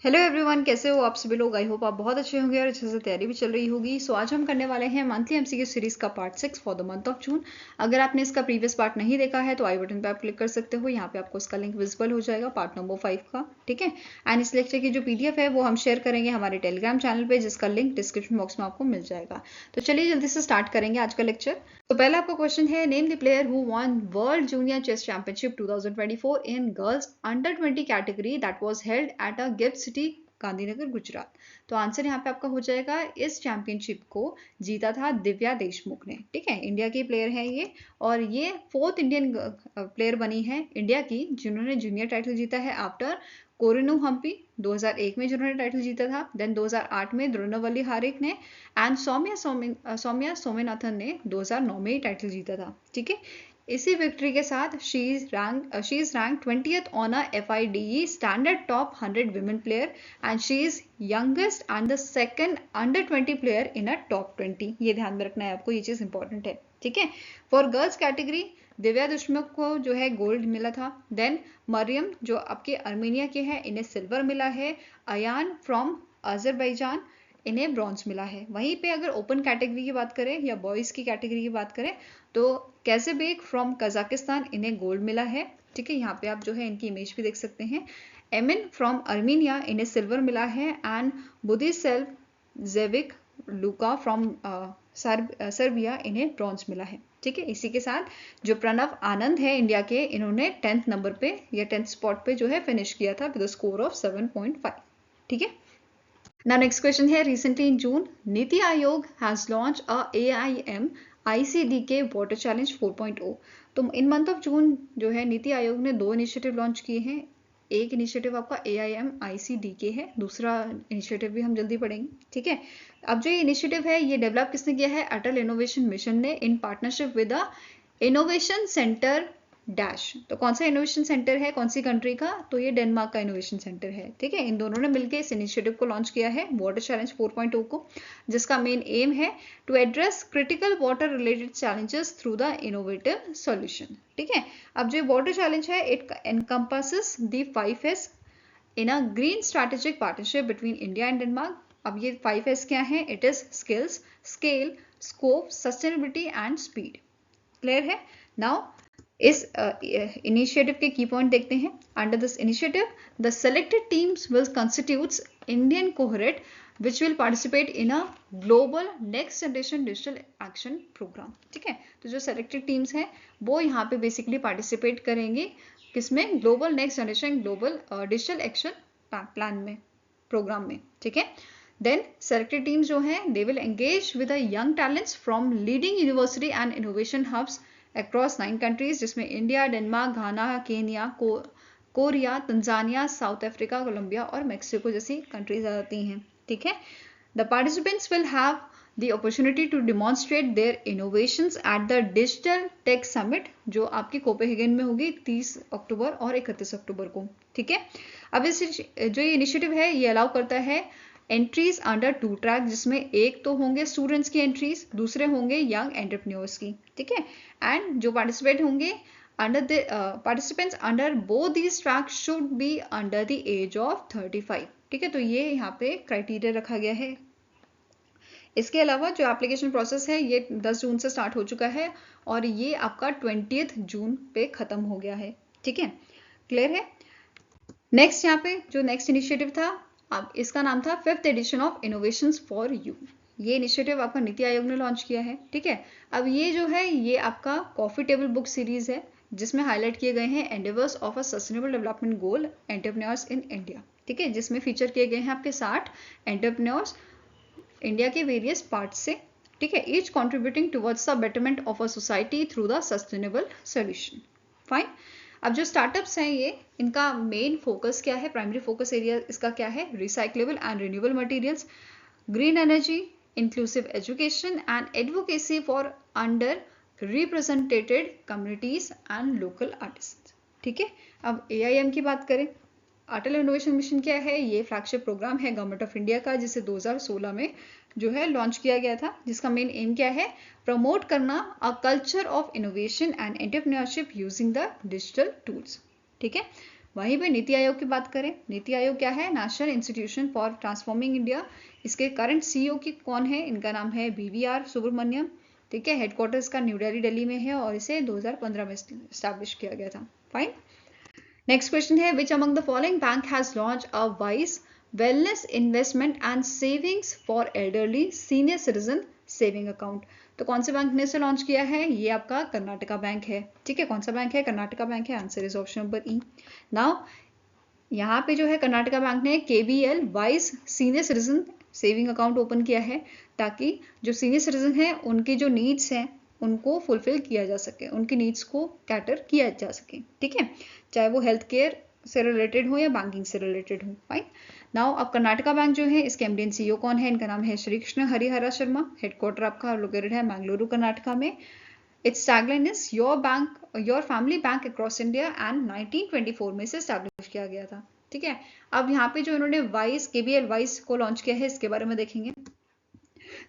Hello everyone, कैसे हो आप सभी लोग। आई होप आप बहुत अच्छे होंगे और अच्छे से तैयारी भी चल रही होगी। सो आज हम करने वाले हैं मंथली एमसीक्यू सीरीज का part 6 for the month of June. अगर आपने इसका प्रीवियस पार्ट नहीं देखा है तो आई बटन पे आप क्लिक कर सकते हो। यहाँ पे आपको इसका लिंक विजिबल हो जाएगा पार्ट नंबर 5 का, ठीक है। एंड इस लेक्चर की जो पीडीएफ है वो हम शेयर करेंगे हमारे टेलीग्राम चैनल पे, जिसका लिंक डिस्क्रिप्शन बॉक्स में आपको मिल जाएगा। तो चलिए जल्दी से स्टार्ट करेंगे आज का लेक्चर। तो पहला आपका क्वेश्चन है, name the player who won world junior chess championship 2024 in girls under 20 category that was held at a GIFT City Gandhinagar Gujarat. तो आंसर यहाँ पे आपका हो जाएगा, इस चैंपियनशिप को जीता था दिव्या देशमुख ने, ठीक है। इंडिया की प्लेयर है ये, और ये 4th इंडियन प्लेयर बनी है इंडिया की जिन्होंने जूनियर टाइटल जीता है आफ्टर कोरिनु हम्पी 2001 में जिन्होंने टाइटल जीता था। देन 2008 में द्रोणावली हारिक ने, एंड सौम्या सोमेनाथन ने 2009 में ही टाइटल जीता था, ठीक है। इसी विक्ट्री के साथ she is rank 20th on a FIDE standard top 100 women player and she is youngest and the second under 20 player in a top 20। ये ध्यान में रखना है आपको, ये चीज इंपॉर्टेंट है, ठीक है। For girls category Divya Deshmukh को जो है गोल्ड मिला था। देन मरियम जो आपके अर्मेनिया के हैं, इन्हें सिल्वर मिला है। अयान फ्रॉम अजरबैजान, इन्हें ब्रॉन्ज मिला है। वहीं पे अगर ओपन कैटेगरी की बात करें या बॉयज की कैटेगरी की बात करें तो कैसेबेक फ्रॉम कजाकिस्तान, इन्हें गोल्ड मिला है, ठीक है। यहाँ पे आप जो है इनकी इमेज भी देख सकते हैं। एमिन फ्रॉम अर्मीनिया, इन्हें सिल्वर मिला है। एंड बुदिसेल्व जेविक लुका फ्रॉम सर्बिया, इन्हें ब्रॉन्ज मिला है, ठीक है। इसी के साथ जो प्रणव आनंद है इंडिया के, इन्होंने 10th नंबर पे या 10th स्पॉट पे जो है फिनिश किया था विद स्कोर ऑफ 7.5, ठीक है। Now next question है, recently in June, NITI Aayog has launched a AIM ICDK Water Challenge 4.0। तो इन मंथ ऑफ जून जो है नीति आयोग ने 2 इनिशिएटिव लॉन्च किए हैं। एक इनिशिएटिव आपका AIM ICDK है, दूसरा इनिशिएटिव भी हम जल्दी पढ़ेंगे, ठीक है। अब जो ये इनिशिएटिव है ये डेवलप किसने किया है, अटल इनोवेशन मिशन ने, in partnership with the innovation centre dash. तो कौन सा इनोवेशन सेंटर है, कौन सी कंट्री का, तो ये डेनमार्क का इनोवेशन सेंटर है, ठीक है। इन दोनों ने मिलकर इस इनिशिएटिव को लॉन्च किया है, वाटर चैलेंज 4.0 को, जिसका मेन एम है to address critical water related challenges through the innovative solution, ठीक है। अब जो वाटर चैलेंज है it encompasses the 5S in a green strategic partnership between India and Denmark. अब ये 5S क्या है, it is skills, scale, scope, sustainability and speed. Clear है। नाउ इस इनिशिएटिव के की पॉइंट देखते हैं। Under this initiative the selected teams will constitutes Indian कोहरेट which will participate in a global next generation digital action programme, ठीक है। तो जो selected teams हैं वो यहाँ पे बेसिकली पार्टिसिपेट करेंगे किसमें, global next generation global digital action plan में, प्रोग्राम में, ठीक है। देन सेलेक्टेड टीम्स जो हैं they will engage with young talents from leading university and innovation hubs across 9 countries, जिसमें India, Denmark, Ghana, Kenya, Korea, Tanzania, South Africa, Colombia और Mexico जैसी countries आ जाती हैं, ठीक है। The participants will have the opportunity to demonstrate their innovations at the Digital Tech Summit, जो आपकी कोपेनहेगन में होगी 30 अक्टूबर और 31 अक्टूबर को, ठीक है। अब इस जो ये इनिशिएटिव है ये अलाउ करता है एंट्रीज अंडर 2 ट्रैक, जिसमें एक तो होंगे स्टूडेंट्स की एंट्रीज, दूसरे होंगे यंग एंटरप्रेन्योर्स की, ठीक है। एंड जो पार्टिसिपेट होंगे under the participants under both these track should be under the age of 35, ठीक है। तो ये यहाँ पे क्राइटेरिया रखा गया है। इसके अलावा जो एप्लीकेशन प्रोसेस है ये 10 जून से स्टार्ट हो चुका है और ये आपका 20th जून पे खत्म हो गया है, ठीक है। क्लियर है। नेक्स्ट यहाँ पे जो नेक्स्ट इनिशिएटिव था, अब इसका नाम था 5th edition of innovations for you. ये इनिशिएटिव आपका नीति आयोग ने लॉन्च किया है, ठीक है। अब ये जो है ये आपका कॉफी टेबल बुक सीरीज है, जिसमें हाईलाइट किए गए हैं endeavours of a sustainable Development goal entrepreneurs in India, ठीक है। जिसमें फीचर किए गए हैं आपके 60 एंटरप्रेन्योर्स इंडिया के वेरियस पार्ट से, ठीक है। Each contributing towards the betterment of a society through the sustainable solution. Fine. अब जो स्टार्टअप्स हैं ये, इनका मेन फोकस क्या है, प्राइमरी फोकस एरिया इसका क्या है, recyclable and renewable materials, green energy, inclusive education and advocacy for under represented communities and local artist, ठीक है। अब AIM की बात करें, अटल इनोवेशन मिशन क्या है, ये फ्लैगशिप प्रोग्राम है गवर्नमेंट ऑफ इंडिया का, जिसे 2016 में जो है लॉन्च किया गया था, जिसका मेन एम क्या है, प्रमोट करना a culture of innovation and entrepreneurship using the digital tools, ठीक है। वहीं पे नीति आयोग की बात करें, नीति आयोग क्या है? National institution for transforming India. इसके करंट सीईओ की कौन है? इनका नाम है BVR सुब्रमण्यम। ठीक है, हेडक्वार्टर्स का न्यू दिल्ली में है और इसे 2015 में स्टैब्लिश किया गया था। फाइन। नेक्स्ट क्वेश्चन है, which among the following bank has launch a vice wellness investment and savings for elderly senior citizen saving account. तो कौन से बैंक ने इसे लॉन्च किया है? ये आपका कर्नाटका बैंक है। ठीक है, कौन सा बैंक है? कर्नाटका बैंक है। Answer is option number E. Now यहाँ पे जो है कर्नाटका बैंक ने KVL vice senior citizen saving account open किया है ताकि जो सीनियर सिटीजन है उनकी जो नीड्स हैं उनको फुलफिल किया जा सके, उनकी नीड्स को कैटर किया जा सके। ठीक है, चाहे वो हेल्थ केयर से रिलेटेड हो या बैंकिंग से रिलेटेड हो। फाइन। नाउ अब कर्नाटका बैंक जो है इसके MD एंड CEO कौन है? इनका नाम है श्री कृष्ण हरिहरा शर्मा। हेडक्वार्टर आपका लोकेटेड है मैंगलुरु कर्नाटका में। It's tagline is your family bank across India and 1924 में से स्टैब्लिश किया गया था। ठीक है, अब यहाँ पे जो इन्होंने वाइस KVL वाइस को लॉन्च किया है इसके बारे में देखेंगे।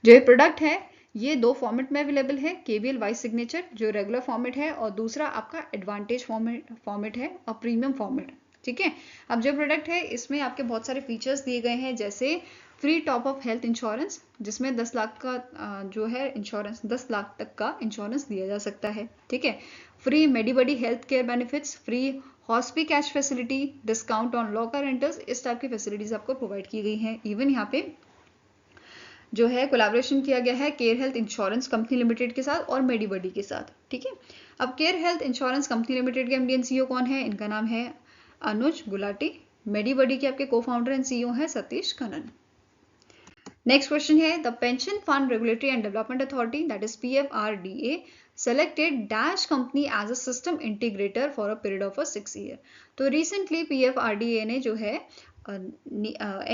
जो ये प्रोडक्ट है ये दो फॉर्मेट में अवेलेबल है, KVL वाइस सिग्नेचर जो रेगुलर फॉर्मेट है और दूसरा आपका एडवांटेज फॉर्मेट है और प्रीमियम फॉर्मेट। ठीक है, अब जो प्रोडक्ट है इसमें आपके बहुत सारे फीचर्स दिए गए हैं, जैसे free top up health insurance जिसमें 10 लाख का जो है इंश्योरेंस 10 लाख तक का इंश्योरेंस दिया जा सकता है। ठीक है, free MediBuddy health care benefits, free hospi cash facility, discount on locker rentals, इस टाइप की फैसिलिटीज आपको प्रोवाइड की गई हैं। इवन यहाँ पे जो है कोलैबोरेशन किया गया है care health insurance company limited के साथ और मेडिबडी के साथ। ठीक है, अब care health insurance company limited के MD एंड CEO कौन है? इनका नाम है अनुज गुलाटी। मेडिबडी के आपके को-फाउंडर एंड CEO है सतीश कनन। नेक्स्ट क्वेश्चन है, the pension fund regulatory and development authority that is PFRDA selected dash company as a system integrator for a period of 6 year। तो रिसेंटली PFRDA ने जो है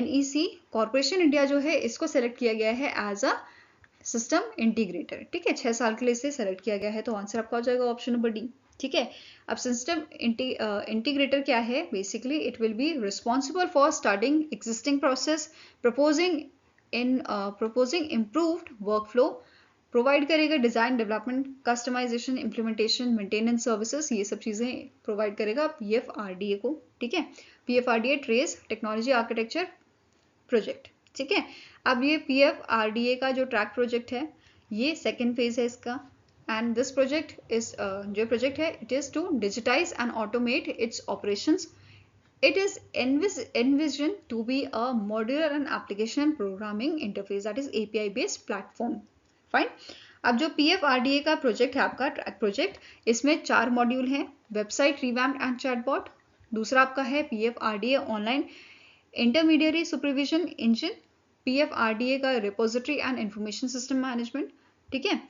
NEC कॉर्पोरेशन इंडिया जो है इसको select किया गया है एज अ सिस्टम इंटीग्रेटर। ठीक है, 6 साल के लिए इसे सेलेक्ट किया गया है। तो आंसर आपका हो जाएगा ऑप्शन नंबर डी। ठीक है, अब सिस्टम इंटीग्रेटर क्या है? Basically it will be responsible for starting existing process, proposing improved workflow, provide करेगा design development customisation implementation maintenance services, ये सब चीजें प्रोवाइड करेगा PFRDA को। ठीक है, PFRDA trace technology architecture project. ठीक है, अब ये PFRDA का जो ट्रैक प्रोजेक्ट है ये सेकेंड फेज है इसका एंड दिस प्रोजेक्ट इज जो प्रोजेक्ट है it is to digitise and automate its operations. It is envisioned to be a modular and application programming interface that is API based platform। Fine. अब जो PFRDA का project है आपका track project, इसमें 4 module हैं। Website revamp and chatbot, दूसरा आपका है PFRDA online intermediary supervision engine, PFRDA का repository and information system management. ठीक है,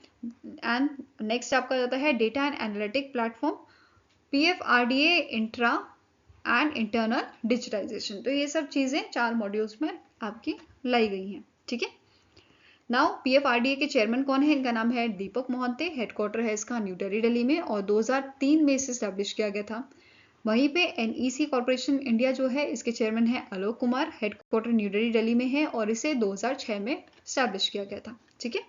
एंड नेक्स्ट आपका जाता है data and analytic platform, PFRDA intra and internal digitisation. तो ये सब चीजें 4 मॉड्यूल्स में आपकी लाई गई हैं। ठीक है, नाउ PFRDA के चेयरमैन कौन है? इनका नाम है दीपक मोहंते। हेडक्वार्टर है इसका न्यू दिल्ली में और 2003 में इसे स्टैब्लिश किया गया था। वहीं पे NEC कॉर्पोरेशन इंडिया जो है इसके चेयरमैन है आलोक कुमार। हेडक्वार्टर न्यू दिल्ली में है और इसे 2006 में स्टैब्लिश किया गया था। ठीक है,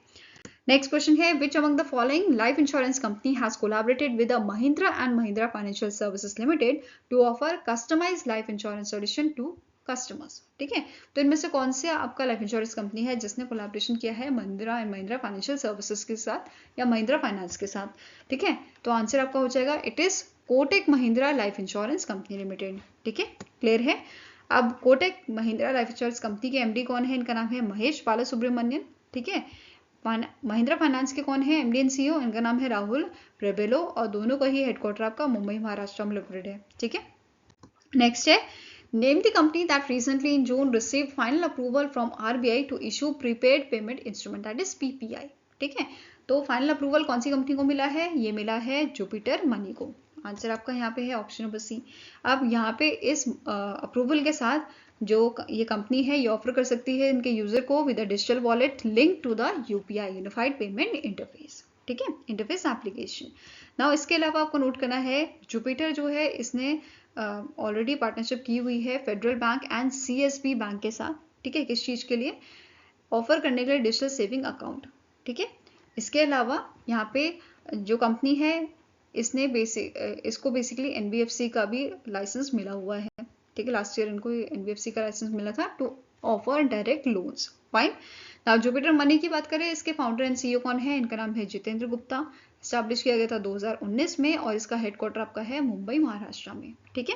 नेक्स्ट क्वेश्चन है, which among the following life insurance company has collaborated with Mahindra and Mahindra financial services limited to offer customised life insurance solution to customers. ठीक है, तो इनमें से कौन से आपका लाइफ इंश्योरेंस कंपनी है जिसने कोलैबोरेशन किया है Mahindra and Mahindra financial services के साथ या महिंद्रा फाइनेंस के साथ? ठीक है, तो आंसर आपका हो जाएगा it is Kotak Mahindra life insurance company limited. ठीक है, क्लियर है। अब Kotak Mahindra life insurance company के MD कौन है? इनका नाम है महेश बालासुब्रमण्यन। ठीक है, महिंद्रा फाइनेंस के कौन है MD एंड CEO? इनका नाम है राहुल प्रेबेलो और दोनों का ही हेडक्वार्टर आपका मुंबई महाराष्ट्र में लोकेटेड है। ठीक है, नेक्स्ट है, name the company that recently in June received final approval from RBI to issue prepaid payment instrument that is PPI। ठीक है, तो फाइनल अप्रूवल कौन सी कंपनी को मिला है? ये मिला है जुपिटर मनी को। आंसर आपका यहाँ पे है ऑप्शन नंबर सी। अब यहाँ पे इस अप्रूवल के साथ जो ये कंपनी है ये ऑफर कर सकती है इनके यूजर को with a digital wallet link to the UPI unified payment interface. ठीक है, इंटरफेस एप्लीकेशन। नाउ इसके अलावा आपको नोट करना है जुपिटर जो है इसने ऑलरेडी पार्टनरशिप की हुई है federal bank and CSB bank के साथ। ठीक है, किस चीज के लिए? ऑफर करने के लिए डिजिटल सेविंग अकाउंट। ठीक है, इसके अलावा यहाँ पे जो कंपनी है इसको बेसिकली एनबीएफसी का भी लाइसेंस मिला हुआ है, ठीक है। लास्ट ईयर इनको एनबीएफसी का लाइसेंस मिला था to offer direct loans. Fine. Now Jupiter Money की बात करें, इसके फाउंडर एंड सीईओ कौन है? इनका नाम है जितेंद्र गुप्ता। स्टैब्लिश किया गया था 2019 में और इसका हेडक्वार्टर आपका है मुंबई, महाराष्ट्र में, ठीक है।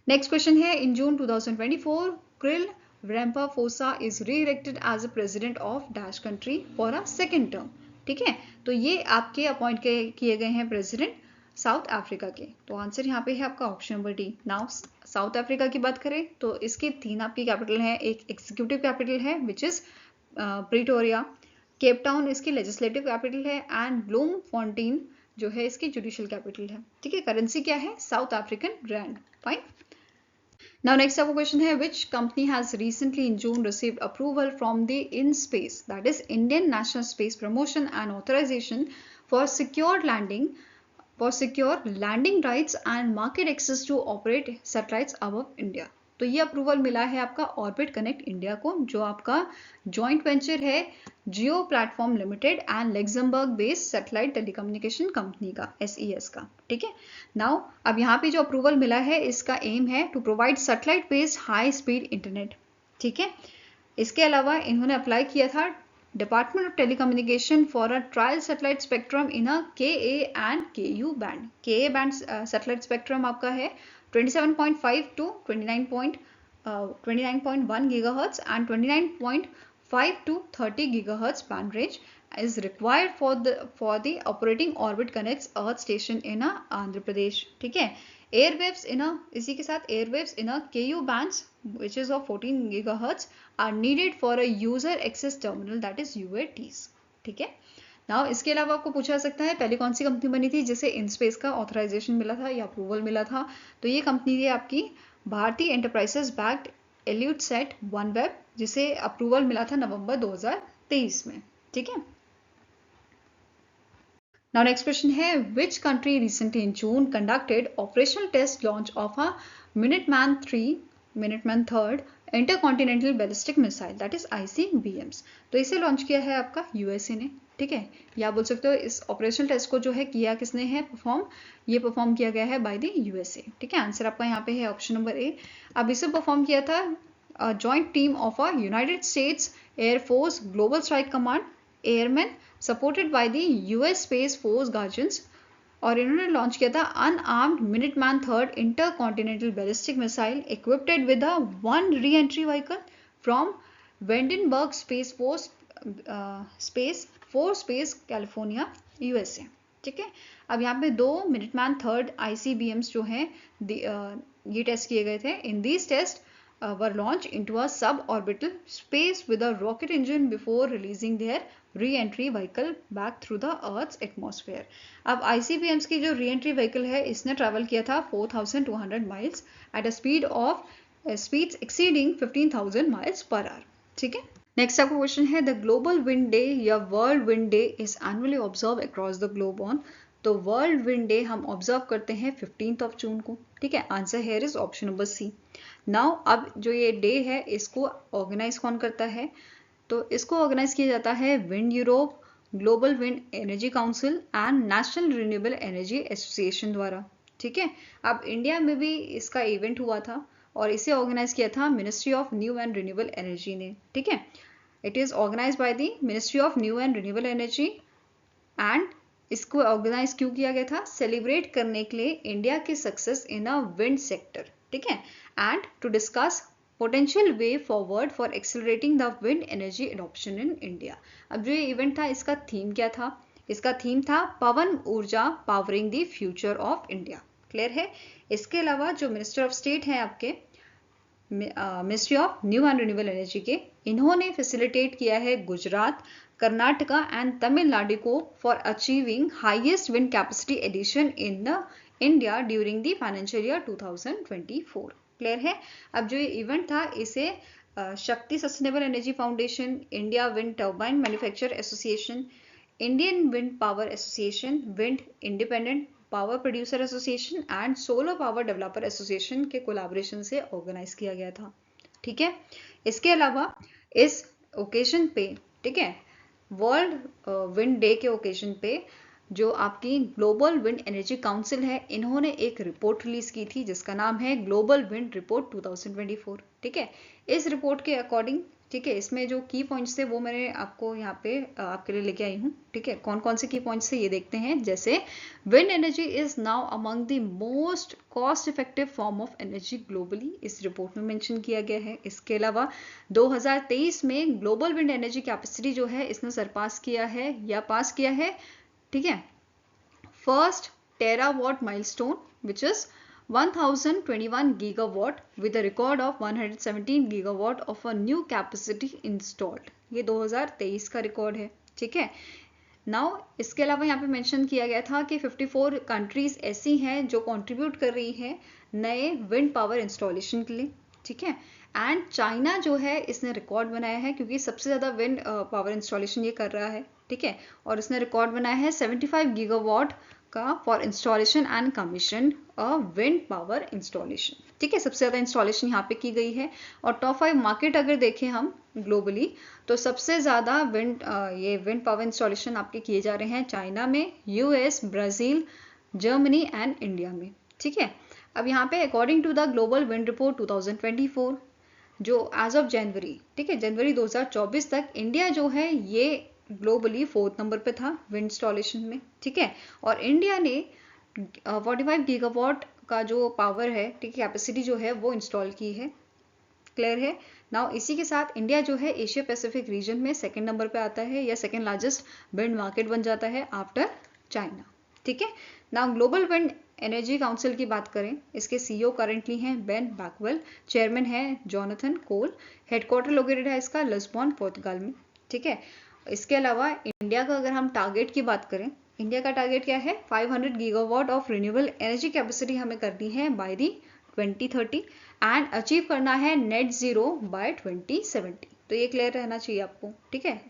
नेक्स्ट क्वेश्चन है, in June 2024 Cyril Ramaphosa is re-elected as a president of dash country for a second term, ठीक है। तो ये आपके अपॉइंट किए गए हैं प्रेसिडेंट साउथ अफ्रीका के। तो आंसर यहाँ पे है आपका option number D. Now south Africa की बात करें तो इसकी 3 आपकी कैपिटल है। एक एग्जीक्यूटिव कैपिटल है which is Pretoria, Cape Town इसकी लेजिस्लेटिव कैपिटल है एंड ब्लूम फॉन्टेन जो है इसकी जुडिशियल कैपिटल है, ठीक है। करेंसी क्या है? South African rand. Fine. Now next our question है, which company has recently in June received approval from the INSpace, that is Indian National Space Promotion and Authorization for secure landing rights and market access to operate satellites above India। तो ये approval मिला है आपका orbit connect India को, जो आपका joint venture है Jio platform limited and Luxembourg based satellite telecommunication company का, SES का, ठीक है। नाउ अब यहाँ पे जो अप्रूवल मिला है इसका एम है to provide satellite based high speed internet, ठीक है। इसके अलावा इन्होंने अप्लाई किया था department of telecommunication for a trial satellite spectrum in a KA and KU band. KA band satellite spectrum आपका है 27.5 to 29.1 GHz and 29.5 to 30 GHz band range is required for the operating orbit connects Earth station in Andhra Pradesh, ठीक है। Airwaves in a इसी के साथ airwaves in a KU bands which is of 14 GHz are needed for a user access terminal that is UATs, ठीक है। Now इसके अलावा आपको पूछा सकता है पहले कौन सी कंपनी बनी थी जिसे इनस्पेस का ऑथराइजेशन मिला था या अप्रूवल मिला था? तो ये कंपनी है आपकी भारतीय एंटरप्राइजेस बैक्ड एल्यूटसेट OneWeb, जिसे अप्रूवल मिला था नवंबर 2023 में, ठीक है। नाउ नेक्स्ट क्वेश्चन है, which country recently in June conducted operational test launch of a Minuteman 3 intercontinental ballistic missile that is ICBMs। तो इसे लॉन्च किया है आपका USA ने, ठीक है। या बोल सकते हो इस ऑपरेशनल टेस्ट को जो है किया किसने है परफॉर्म? ये परफॉर्म किया गया है बाय द USA, ठीक है। आंसर आपका यहाँ पे है ऑप्शन नंबर ए। अब इसे परफॉर्म किया था joint team of a United states air force global strike command airman supported by the US space force guardians, और इन्होंने लॉन्च किया था unarmoured Minuteman 3 intercontinental ballistic missile equipped with a 1 re-entry vehicle from Vandenberg space California USA, ठीक है। अब यहाँ पे 2 Minuteman 3 ICBMs जो हैं ये टेस्ट किए गए थे। In these test were launched into a suborbital space with a rocket engine before releasing their re-entry vehicle back through the Earth's atmosphere। अब ICBMs की जो re-entry vehicle है इसने ट्रैवल किया था 4,200 miles at a speed of speeds exceeding 15,000 miles per hour, ठीक है। Next आपका क्वेश्चन है, द ग्लोबल विंड डे या world wind day is annually observe across the globe on. तो वर्ल्ड विंड डे हम ऑब्जर्व करते हैं 15 जून को, ठीक है। Answer here is option number C. Now अब जो ये डे है इसको ऑर्गेनाइज कौन करता है? तो इसको ऑर्गेनाइज किया जाता है wind Europe, global wind energy council and national renewable energy association द्वारा, ठीक है। अब इंडिया में भी इसका इवेंट हुआ था और इसे ऑर्गेनाइज किया था ministry of new and renewable energy ने, ठीक है। It is organise by the ministry of new and renewable energy and इसको ऑर्गेनाइज क्यों किया गया था? सेलिब्रेट करने के लिए इंडिया की success in a wind sector, ठीक है, and to discuss potential way forward for accelerating the wind energy adoption in India. अब जो ये इवेंट था इसका थीम क्या था? इसका थीम था पवन ऊर्जा powering the future of India. Clear है? इसके अलावा जो मिनिस्टर ऑफ स्टेट हैं आपके ministry of new and renewable energy के, इन्होंने फैसिलिटेट किया है गुजरात, कर्नाटका एंड तमिलनाडु को for achieving highest wind capacity addition in India during the financial year 2024। Clear है? अब जो ये इवेंट था इसे Shakti sustainable energy foundation, India wind turbine manufacture association, Indian wind power association, wind independent power producer association and solar power developer association के collaboration से organise किया गया था, ठीक है। इसके अलावा इस ओकेजन पे, ठीक है, वर्ल्ड विंड डे के ओकेजन पे जो आपकी ग्लोबल विंड एनर्जी काउंसिल है, इन्होंने एक रिपोर्ट रिलीज की थी जिसका नाम है ग्लोबल विंड रिपोर्ट 2024। ठीक है, इस रिपोर्ट के अकॉर्डिंग, ठीक है, इसमें जो की पॉइंट्स थे वो मैंने आपको यहाँ पे आपके लिए लेके आई हूँ। ठीक है, कौन कौन से की पॉइंट्स थे ये देखते हैं। जैसे wind energy is now among the most cost effective form of energy globally, इस रिपोर्ट में मेंशन किया गया है। इसके अलावा 2023 में ग्लोबल विंड एनर्जी कैपेसिटी जो है इसने सरपास किया है या पास किया है, ठीक है, first terawatt milestone which is 1021 gigawatt with a record of 117 gigawatt of a new capacity installed। ये 2023 का रिकॉर्ड है। ठीक है, नाउ इसके अलावा यहाँ पे मेंशन किया गया था कि 54 कंट्रीज ऐसी हैं जो कंट्रीब्यूट कर रही हैं नए विंड पावर इंस्टॉलेशन के लिए। ठीक है, एंड चाइना जो है इसने रिकॉर्ड बनाया है क्योंकि सबसे ज़्यादा विंड पावर इंस्टॉलेशन ये कर रहा है। ठीक है, और इसने रिकॉर्ड बनाया है 75 गीगावाट का for installation and commission wind power installation. ठीक है, सबसे ज़्यादा इंस्टॉलेशन यहाँ पे की गई है। और टॉप 5 मार्केट अगर देखें हम ग्लोबली, तो सबसे ज़्यादा ये विंड पावर इंस्टॉलेशन आपके किए जा रहे हैं चाइना में, US, Brazil, Germany and India में। ठीक है, अब यहाँ पे according to the global wind report 2024 जो एज ऑफ जनवरी, ठीक है, जनवरी 2024 तक इंडिया जो है ये ग्लोबली 4th नंबर पे था विंड इंस्टॉलेशन में। ठीक है, और इंडिया ने 45 गीगावाट का जो पावर है, ठीक है, कैपेसिटी जो है वो इंस्टॉल की है। क्लियर है। नाउ इसी के साथ इंडिया जो है एशिया पैसिफिक रीजन में 2nd नंबर पे आता है या 2nd लार्जेस्ट विंड मार्केट बन जाता है आफ्टर चाइना। ठीक है, now global wind energy council की बात करें, इसके सीईओ करंटली हैं बेन बैकवेल, चेयरमैन है जॉनथन कोल, हेडक्वार्टर लोकेटेड है इसका लिस्बन, पोर्तुगाल में। ठीक है, इसके अलावा इंडिया का अगर हम टारगेट की बात करें, इंडिया का टारगेट क्या है, 500 gigawatt of renewable energy capacity हमें करनी है बाय दी 2030 एंड अचीव करना है नेट जीरो बाय 2070। तो ये क्लियर रहना चाहिए आपको। ठीक है,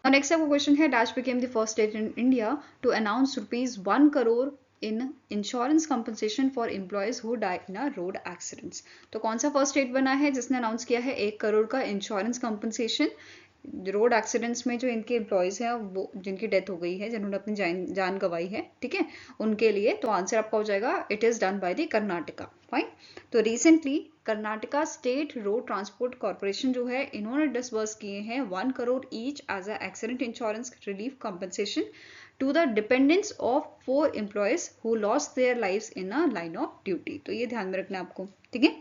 नेक्स्ट आपको क्वेश्चन है, dash became the first state in India to announce ₹1 crore in insurance compensation for employees who die in a road accidents. तो कौन सा फर्स्ट स्टेट बना है जिसने अनाउंस किया है 1 करोड़ का इंश्योरेंस कंपनसेशन रोड एक्सीडेंट्स में जो इनके एम्प्लॉयज हैं वो जिनकी डेथ हो गई है, जिन्होंने अपनी जान गंवाई है, ठीक है, उनके लिए। तो आंसर आपका हो जाएगा it is done by the Karnataka. Fine, तो recently Karnataka state road transport corporation जो है इन्होंने डिसबर्स किए हैं 1 crore each as a accident insurance relief compensation to the dependents of 4 employees who lost their lives in a line of duty. तो ये ध्यान में रखना है आपको। ठीक है,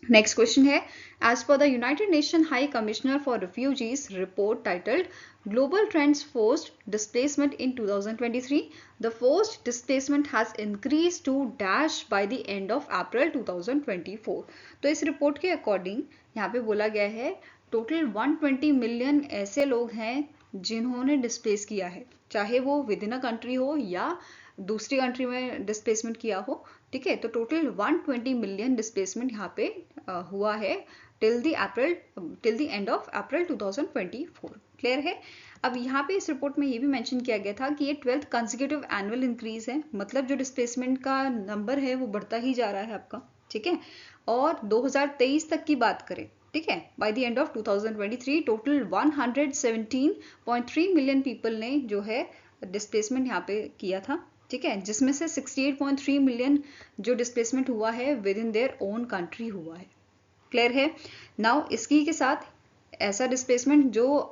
नेक्स्ट क्वेश्चन है, as per the United Nation High Commissioner for Refugees report titled global trends forced displacement in 2023 the forced displacement has increase to dash by the end of April 2024। तो इस रिपोर्ट के according यहाँ पे बोला गया है total 120 million ऐसे लोग हैं जिन्होंने डिस्प्लेस किया है, चाहे वो विद इन अ कंट्री हो या दूसरी कंट्री में डिस्प्लेसमेंट किया हो। ठीक है, तो टोटल 120 मिलियन डिस्प्लेसमेंट यहाँ पे हुआ है till the end of April 2024। Clear है। अब यहाँ पे इस रिपोर्ट में ये भी मेंशन किया गया था कि ये 12th कंसेक्यूटिव एनुअल इंक्रीज है, मतलब जो डिस्प्लेसमेंट का नंबर है वो बढ़ता ही जा रहा है आपका। ठीक है, और 2023 तक की बात करें, ठीक है, bye the end of 2023 total 117.3 million people ने जो है डिस्प्लेसमेंट यहाँ पे किया था। ठीक है, जिसमें से 68.3 मिलियन जो डिस्प्लेसमेंट हुआ है with in their own country हुआ है। क्लियर है। नाउ इसकी के साथ ऐसा डिस्प्लेसमेंट जो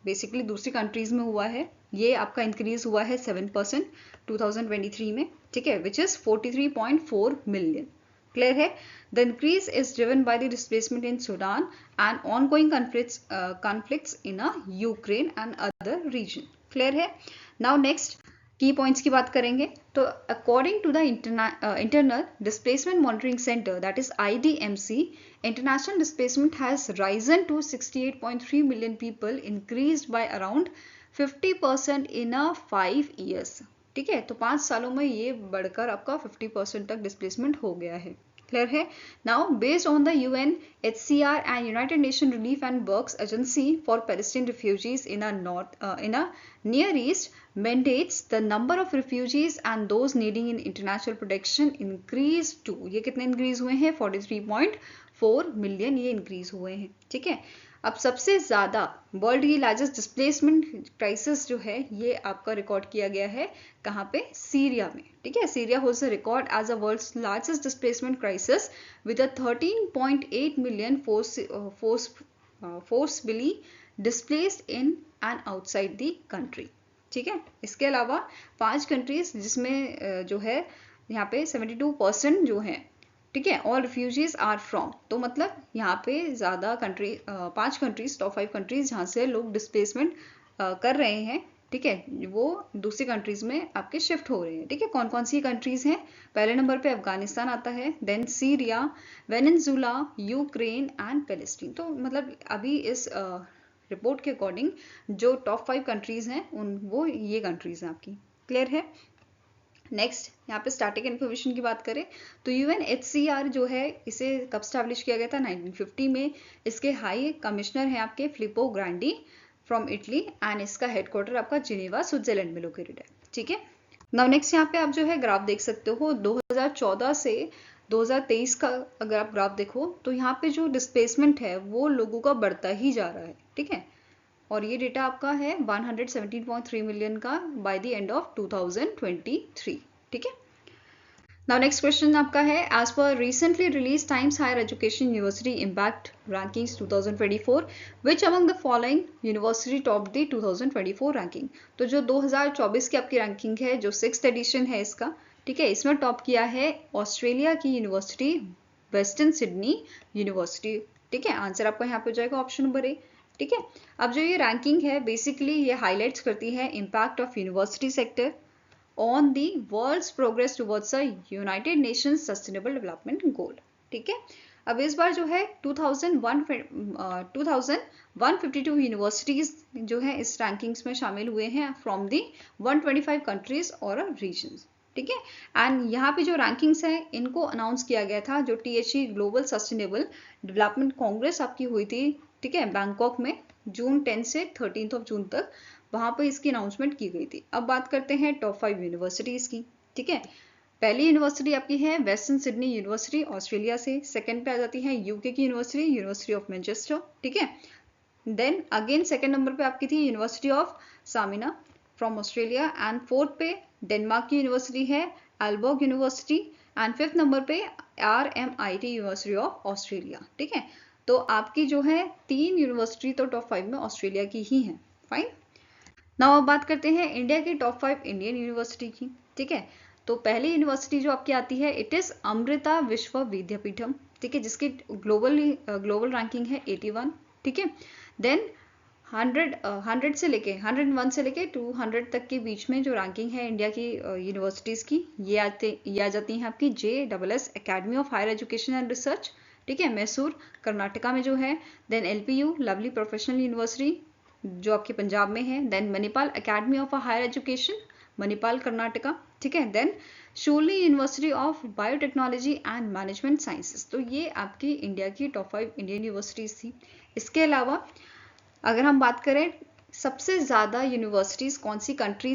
बेसिकली दूसरी कंट्रीज में हुआ है, ये आपका इंक्रीज हुआ है 7% 2023 में। ठीक है, विच इज 43.4 मिलियन। क्लियर है। The increase is driven by the displacement in Sudan and ongoing conflicts in Ukraine and other region. Clear है। नाउ नेक्स्ट की पॉइंट्स की बात करेंगे, तो according to the internal displacement monitoring centre that is IDMC, international displacement has risen to 68.3 million people, increased by around 50% in 5 years। ठीक है, तो 5 सालों में ये बढ़कर आपका 50% तक डिस्प्लेसमेंट हो गया है। क्लियर है। Now based on the UNHCR and United nation relief and works agency for Palestine refugees in a near east mandates the number of refugees and those needing in international protection increase to, ये कितने increase हुए हैं, 43.4 4 million ये increase हुए हैं। ठीक है, अब सबसे ज़्यादा वर्ल्ड की लार्जेस्ट डिस्प्लेसमेंट क्राइसिस जो है ये आपका रिकॉर्ड किया गया है कहाँ पे? सीरिया में। ठीक है, Syria holds the record as a world's largest displacement crisis with a 13.8 million forcibly displaced in and outside the country. ठीक है, इसके अलावा 5 कंट्रीज जिसमें जो है यहाँ पे 72% जो है, ठीक है, ऑल रिफ्यूजीज आर फ्रॉम, तो मतलब यहाँ पे ज़्यादा कंट्री 5 कंट्रीज, टॉप 5 कंट्रीज जहाँ से लोग डिस्प्लेसमेंट कर रहे हैं, ठीक है, वो दूसरी कंट्रीज में आपके शिफ्ट हो रहे हैं। ठीक है, कौन कौन सी कंट्रीज हैं? पहले नंबर पे अफगानिस्तान आता है, then Syria, Venezuela, Ukraine and Palestine. तो मतलब अभी इस रिपोर्ट के अकॉर्डिंग जो टॉप 5 कंट्रीज हैं वो ये कंट्रीज हैं आपकी। क्लियर है? नेक्स्ट यहाँ पे स्टैटिक इन्फॉर्मेशन की बात करें तो यूएनएचसीआर जो है इसे कब स्टैब्लिश किया गया था? 1950 में। इसके हाई कमिश्नर हैं आपके फिलिप्पो ग्रांडी फ्रॉम इटली एंड इसका हेडक्वार्टर आपका जिनेवा स्विट्जरलैंड में लोकेटेड है। ठीक है, नाउ नेक्स्ट यहाँ पे आप जो है ग्राफ देख सकते हो 2014 से 2023 का अगर आप ग्राफ देखो तो यहाँ पे जो डिस्प्लेसमेंट है वो लोगों का बढ़ता ही जा रहा है। ठीक है, और ये डेटा आपका है 117.3 मिलियन का बाय द एंड ऑफ 2023। ठीक है, नाउ नेक्स्ट क्वेश्चन आपका है as per recently release Times Higher Education University Impact Rankings 2024 which among the following university top the 2024 ranking. तो जो 2024 की आपकी रैंकिंग है जो 6th एडिशन है इसका, ठीक है, इसमें टॉप किया है ऑस्ट्रेलिया की यूनिवर्सिटी वेस्टर्न सिडनी यूनिवर्सिटी। ठीक है, आंसर आपका यहाँ पे हो जाएगा ऑप्शन नंबर ए। ठीक है, अब जो ये रैंकिंग है बेसिकली ये हाईलाइट्स करती है impact of university sector on the world's progress towards a United Nations Sustainable Development Goal. ठीक है, अब इस बार जो है 2152 यूनिवर्सिटीज जो है इस रैंकिंग्स में शामिल हुए हैं फ्रॉम दी 125 कंट्रीज और रीजन्स। ठीक है, एंड यहाँ पे जो रैंकिंग्स है इनको अनाउंस किया गया था जो THE global sustainable development Congress आपकी हुई थी, ठीक है, बैंकॉक में जून 10 से 13 जून तक, वहां पर इसकी अनाउंसमेंट की गई थी। अब बात करते हैं टॉप 5 यूनिवर्सिटीज की। ठीक है, पहली यूनिवर्सिटी आपकी है वेस्टर्न सिडनी यूनिवर्सिटी ऑस्ट्रेलिया से, सेकंड पे आ जाती है यूके की यूनिवर्सिटी, यूनिवर्सिटी ऑफ मैनचेस्टर। ठीक है, देन अगेन सेकंड नंबर पे आपकी थी university of Tasmania from Australia and fourth पे डेनमार्क की यूनिवर्सिटी है Aalborg university and fifth number पे RMIT यूनिवर्सिटी ऑफ ऑस्ट्रेलिया। ठीक है, तो आपकी जो है 3 यूनिवर्सिटी तो टॉप 5 में ऑस्ट्रेलिया की ही है। फाइन, नाउ अब बात करते हैं इंडिया की टॉप 5 इंडियन यूनिवर्सिटी की। ठीक है, तो पहली यूनिवर्सिटी जो आपकी आती है इट इज अमृता विश्व विद्यापीठम। ठीक है, जिसकी ग्लोबल रैंकिंग है 81। ठीक है, देन 101 से लेके 200 तक के बीच में जो रैंकिंग है इंडिया की यूनिवर्सिटीज़ की ये आ जाती हैं आपकी JSS academy of higher education and research. ठीक है, मैसूर कर्नाटका में जो है, then LPU Lovely Professional University जो आपके पंजाब में है, then Manipal academy of higher education Manipal Karnataka. ठीक है, then Shoolini university of biotechnology and management sciences. तो ये आपकी इंडिया की टॉप 5 इंडियन यूनिवर्सिटीज़ थी। इसके अलावा अगर हम बात करें सबसे ज़्यादा यूनिवर्सिटीज़ कौन सी कंट्री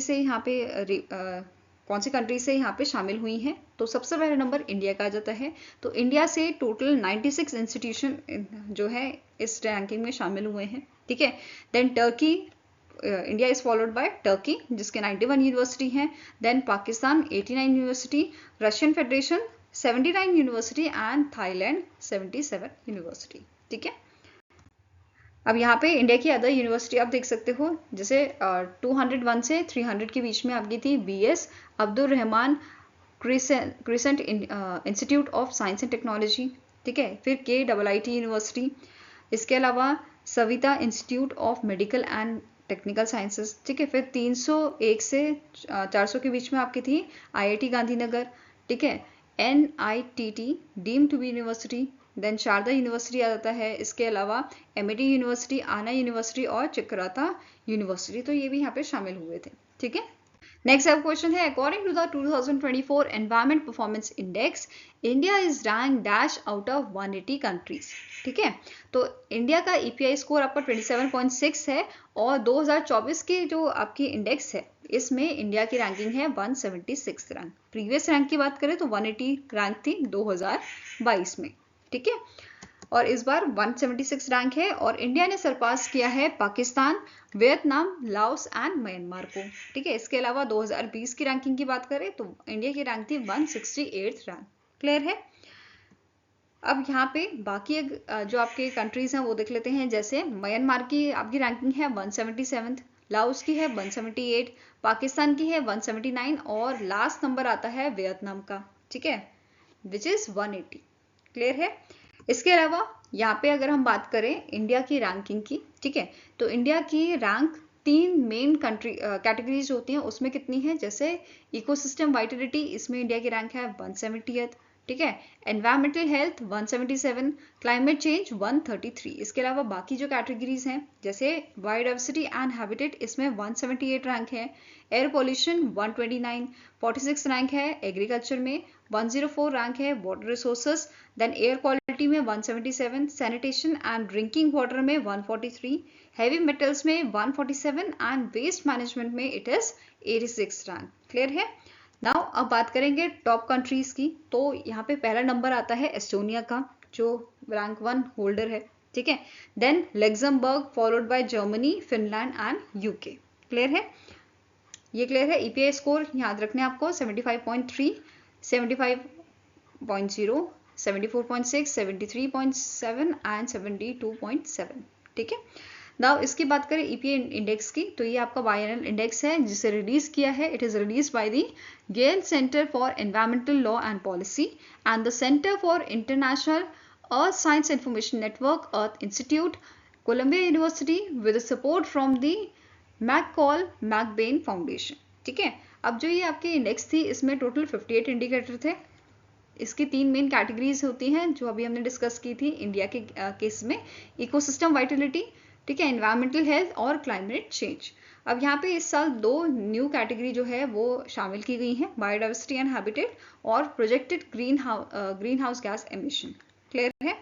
से यहाँ पे शामिल हुई हैं, तो सबसे पहले नंबर इंडिया का आ जाता है। तो इंडिया से टोटल 96 इंस्टीट्यूशन जो है इस रैंकिंग में शामिल हुए हैं। ठीक है, then Turkey, India is followed by Turkey जिसके 91 यूनिवर्सिटी हैं, then Pakistan 89 university, Russian Federation 79 university and Thailand 77 university. ठीक है, अब यहाँ पे इंडिया की अदर यूनिवर्सिटी आप देख सकते हो, जैसे 201 से 300 के बीच में आपकी थी BS Abdul Rahman crescent institute of science and technology. ठीक है, फिर KIIT यूनिवर्सिटी, इसके अलावा Savita institute of medical and technical sciences. ठीक है, फिर 301 से 400 के बीच में आपकी थी IIT गांधीनगर। ठीक है, NITT deemed to be university, then Sharda university आ जाता है। इसके अलावा MIT यूनिवर्सिटी, आना यूनिवर्सिटी और चक्रराता यूनिवर्सिटी, तो ये भी यहाँ पे शामिल हुए थे। ठीक है, नेक्स्ट अब क्वेश्चन है according to the 2024 environment performance index India is rank dash out of 180 countries. ठीक है, तो इंडिया का EPI स्कोर आपका 27.6 है और 2024 के जो आपकी इंडेक्स है इसमें इंडिया की रैंकिंग है 176 रैंक। प्रीवियस रैंक की बात करें तो 180 रैंक थी 2022 में। ठीक है, और इस बार 176 रैंक है। और इंडिया ने सरपास किया है Pakistan, Vietnam, Laos and Myanmar को। ठीक है, इसके अलावा 2020 की रैंकिंग की बात करें तो इंडिया की रैंक थी 168 रैंक। क्लियर है। अब यहाँ पे बाकी जो आपके कंट्रीज हैं वो देख लेते हैं। जैसे म्यांमार की आपकी रैंकिंग है 177, लाओस की है 178, पाकिस्तान की है 179 और लास्ट नंबर आता है वियतनाम का। ठीक है, विच इज 180। क्लियर है। इसके अलावा यहाँ पे अगर हम बात करें इंडिया की रैंकिंग की, ठीक है, तो इंडिया की रैंक 3 मेन कंट्री कैटेगरीज होती हैं, उसमें कितनी है। जैसे इकोसिस्टम वाइटलिटी, इसमें इंडिया की रैंक है 170th। ठीक है, एनवायरमेंटल हेल्थ 177, क्लाइमेट चेंज 133। इसके अलावा बाकी जो कैटेगरीज हैं जैसे बायोडाइवर्सिटी एंड हैबिटेट, इसमें 178 रैंक है। एयर पोल्यूशन 129, 46 रैंक है। एग्रीकल्चर में 104 रैंक है। Water resources, then air quality में 177, सैनिटेशन एंड ड्रिंकिंग वाटर में 143, हैवी मेटल्स में 147 एंड वेस्ट मैनेजमेंट में इट इज 86 रैंक। क्लियर है। नाउ अब बात करेंगे टॉप कंट्रीज की। तो यहाँ पे पहला नंबर आता है एस्टोनिया का, जो रैंक 1 होल्डर है। ठीक है, then Luxembourg followed by Germany, Finland and UK. Clear है, ये क्लियर है। ईपीआई स्कोर याद रखने आपको 75.3, 75.0, 74.6, 73.7 एंड 72.7। ठीक है। नाउ इसकी बात करें ईपीआई इंडेक्स की, तो ये आपका बायएनल इंडेक्स है जिसे रिलीज किया है। It is release by the Yale centre for environmental law and policy and the centre for international earth science information network, earth institute, Columbia University with support from the McCall MacBain foundation. ठीक है, अब जो ये आपकी index थी इसमें total 58 indicator थे। इसकी 3 मेन कैटेगरीज होती हैं जो अभी हमने डिस्कस की थी इंडिया के केस में, इकोसिस्टम वाइटलिटी, ठीक है, एनवायरमेंटल हेल्थ और क्लाइमेट चेंज। अब यहाँ पे इस साल 2 न्यू कैटेगरी जो है वो शामिल की गई हैं, बायोडाइवर्सिटी एंड हैबिटेट और projected green house gas emission. Clear है।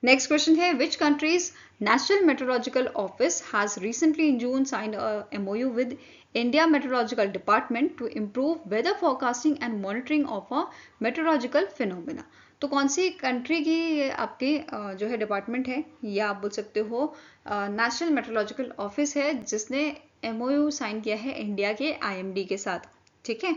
नेक्स्ट क्वेश्चन है, which countries national meteorological office has recently in June signed a MOU with India meteorological department to improve weather forecasting and monitoring of a meteorological phenomena. तो कौन सी country की आपकी जो है department है, या आप बोल सकते हो नेशनल मेट्रोलॉजिकल ऑफिस है जिसने MOU साइन किया है इंडिया के IMD के साथ। ठीक है,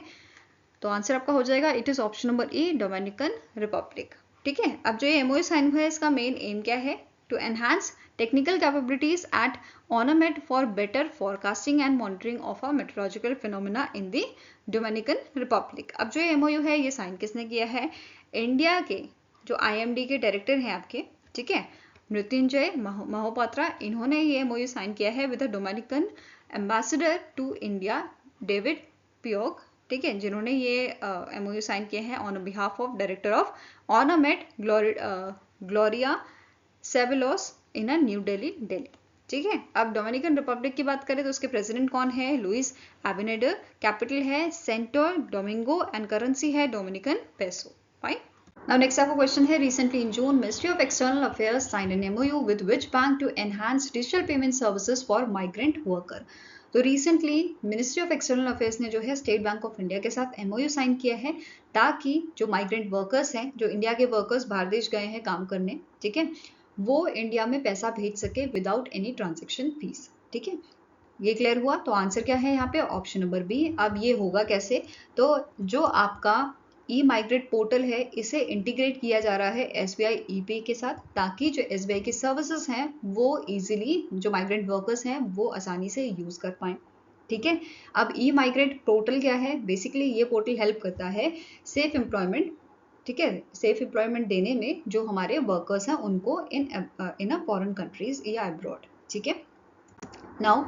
तो आंसर आपका हो जाएगा it is option number E, Dominican Republic. ठीक है, अब जो ये MOU साइन हुआ है इसका मेन एम क्या है, to enhance technical capabilities at ONOMED for better forecasting and monitoring of a meteorological phenomena in the Dominican Republic. अब जो ये MOU है ये साइन किसने किया है, इंडिया के जो IMD के डायरेक्टर हैं आपके, ठीक है, मृत्युंजय मोहोपात्रा, इन्होंने ये MOU साइन किया है with the Dominican ambassador to India, David Pioc. ठीक है, जिन्होंने ये MOU साइन किए हैं on behalf of director of ONOMED Gloria Ceballos in New Delhi, Delhi. ठीक है, अब डोमिनिकन रिपब्लिक की बात करें तो उसके प्रेसिडेंट कौन है, लुइस एबिनेडर, कैपिटल है सेंटो डोमिंगो एंड करेंसी है Dominican peso. Fine. Now next आपका क्वेश्चन है, recently in June Ministry of External Affairs signed an MOU with which bank to enhance digital payment services for migrant worker। तो recently ministry of external affairs ने जो है state bank of India के साथ MOU sign किया है ताकि जो माइग्रेंट वर्कर्स हैं, जो इंडिया के वर्कर्स बाहर देश गए हैं काम करने, ठीक है, वो इंडिया में पैसा भेज सके विदाउट एनी ट्रांजेक्शन फीस। ठीक है, ये क्लियर हुआ। तो आंसर क्या है यहाँ पे, ऑप्शन नंबर बी। अब ये होगा कैसे, तो जो आपका E-माइग्रेट पोर्टल है इसे इंटीग्रेट किया जा रहा है SBI ePay के साथ, ताकि जो SBI की सर्विसेज हैं वो इजीली जो माइग्रेंट वर्कर्स हैं वो आसानी से यूज कर पाएं। ठीक है, अब E-माइग्रेट पोर्टल क्या है, बेसिकली ये पोर्टल हेल्प करता है सेफ एम्प्लॉयमेंट, ठीक है, सेफ एम्प्लॉयमेंट देने में जो हमारे वर्कर्स हैं उनको इन अ फॉरेन कंट्रीज या अब्रॉड। ठीक है, नाउ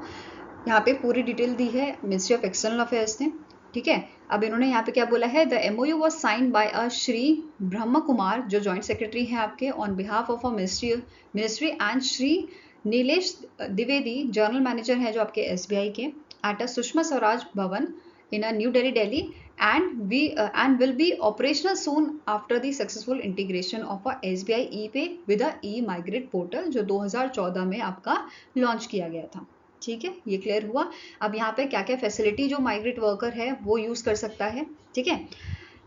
यहाँ पे पूरी डिटेल दी है मिनिस्ट्री ऑफ एक्सटर्नल अफेयर्स ने। ठीक है, अब इन्होंने यहाँ पे क्या बोला है, the MOU was signed by a Shri ब्रह्म कुमार जो जॉइंट सेक्रेटरी हैं आपके on behalf of a ministry and Shri Nilesh Dwivedi general manager हैं जो आपके SBI के, एट अ सुषमा स्वराज भवन in a New Delhi, Delhi, and will be operational soon after the successful integration of a SBI ePay with a E-migrate portal जो 2014 में आपका launch किया गया था। ठीक है, ये क्लियर हुआ। अब यहाँ पे क्या क्या फैसिलिटी जो माइग्रेट वर्कर है वो यूज कर सकता है। ठीक है,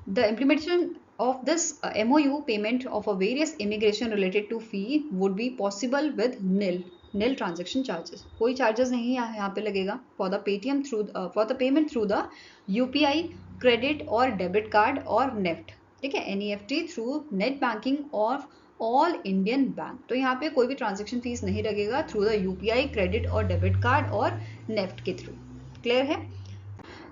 the implementation of this MOU, payment of a various immigration related to fee would be possible with nil transaction charges. कोई charges नहीं यहाँ पे लगेगा for the Paytm through for the payment through the UPI, credit और debit card और NEFT, ठीक है, NEFT through net banking और ऑल इंडियन बैंक। तो यहाँ पे कोई भी ट्रांजेक्शन फीस नहीं लगेगा थ्रू द UPI, क्रेडिट और डेबिट कार्ड और नेफ्ट के थ्रू। क्लियर है?